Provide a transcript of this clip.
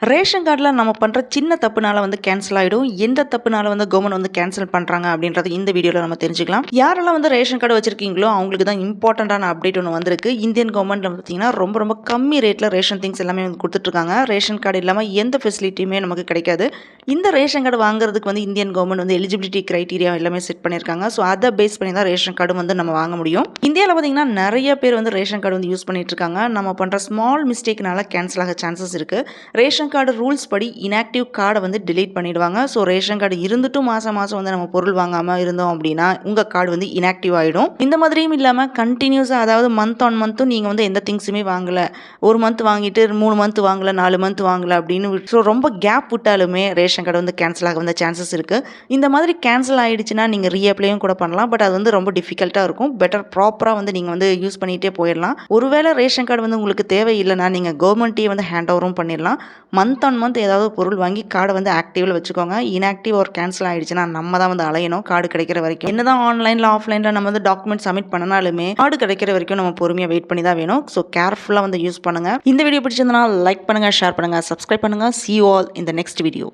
Ration கார்டில் நம்ம பண்ணுற சின்ன தப்புனால வந்து கேன்சல் ஆகிடும். எந்த தப்புனால வந்து கவர்மெண்ட் வந்து கேன்சல் பண்ணுறாங்க அப்படின்றது இந்த வீடியோவில் நம்ம தெரிஞ்சுக்கலாம். யாரெல்லாம் வந்து ரேஷன் கார்டு வச்சிருக்கீங்களோ அவங்களுக்கு தான் இம்பார்ட்டண்ட்டான அப்டேட் ஒன்று வந்திருக்கு. இந்தியன் கவர்மெண்ட்டில் பார்த்தீங்கன்னா ரொம்ப கம்மி ரேட்டில் ரேஷன் திங்ஸ் எல்லாமே வந்து கொடுத்துட்ருக்காங்க. ரேஷன் கார்டு இல்லாமல் எந்த ஃபெசிலிட்டியுமே நமக்கு கிடைக்காது. இந்த ரேஷன் கார்டு வாங்குறதுக்கு வந்து இந்தியன் கவர்மெண்ட் வந்து எலிஜிபிலிட்டி கிரைட்டீரியா எல்லாமே செட் பண்ணியிருக்காங்க. ஸோ அதை பேஸ் பண்ணி தான் ரேஷன் கார்டு வந்து நம்ம வாங்க முடியும். இந்தியாவில் பார்த்தீங்கன்னா நிறைய பேர் வந்து ரேஷன் கார்டு வந்து யூஸ் பண்ணிட்டு இருக்காங்க. நம்ம பண்ணுற ஸ்மால் மிஸ்டேக்னால கேன்சல் ஆக சான்சஸ் இருக்குது. ரேஷன் கார்டு ரூல்ஸ் படி இன்ஆக்டிவ் கார்டை வந்து டிலீட் பண்ணிடுவாங்க. ஸோ ரேஷன் கார்டு இருந்துட்டும் மாதம் வந்து நம்ம பொருள் வாங்காமல் இருந்தோம் அப்படின்னா உங்கள் கார்டு வந்து இன்ஆக்டிவ் ஆகிடும். இந்த மாதிரியும் இல்லாமல் கண்டினியூஸாக, அதாவது மந்த் ஆன் மந்த்தும் நீங்கள் வந்து எந்த திங்ஸுமே வாங்கலை, ஒரு மந்த் வாங்கிட்டு 3 மந்த் வாங்கலை, 4 மந்த் வாங்கலை அப்படின்னு ஸோ ரொம்ப கேப் விட்டாலுமே ரேஷன் கார்டு வந்து கேன்சல் ஆக வந்த சான்சஸ் இருக்குது. இந்த மாதிரி கேன்சல் ஆகிடுச்சுன்னா நீங்கள் ரீஅப்ளையும் கூட பண்ணலாம். பட் அது வந்து ரொம்ப டிஃபிகல்ட்டாக இருக்கும். பெட்டர் ப்ராப்பராக வந்து நீங்கள் வந்து யூஸ் பண்ணிகிட்டே போயிடலாம். ஒருவேளை ரேஷன் கார்டு வந்து உங்களுக்கு தேவையில்லைன்னா நீங்கள் கவர்மெண்ட்டையே வந்து ஹேண்ட் ஓவரும் பண்ணிடலாம். மந்த் ஆன் மந்த் ஏதாவது பொருள் வாங்கி கார்டை வந்து ஆக்டிவில் வச்சுக்கோங்க. இன்ஆக்டிவ் ஒரு கேன்சல் ஆகிடுச்சுன்னா நம்ம தான் வந்து அலையணும் கார்டு கிடைக்கிற வரைக்கும். என்னதான் ஆன்லைனில் ஆஃப்லைனில் நம்ம வந்து டாக்குமெண்ட் சப்மிட் பண்ணனாலுமே கார்டு கிடைக்கிற வரைக்கும் நம்ம பொறுமையாக வெயிட் பண்ணி தான் வேணும். ஸோ கேர்ஃபுல்லாக வந்து யூஸ் பண்ணுங்கள். இந்த வீடியோ பிடிச்சிருந்தனா லைக் பண்ணுங்கள், ஷேர் பண்ணுங்கள், சப்ஸ்கிரைப் பண்ணுங்கள். See you all in the next video.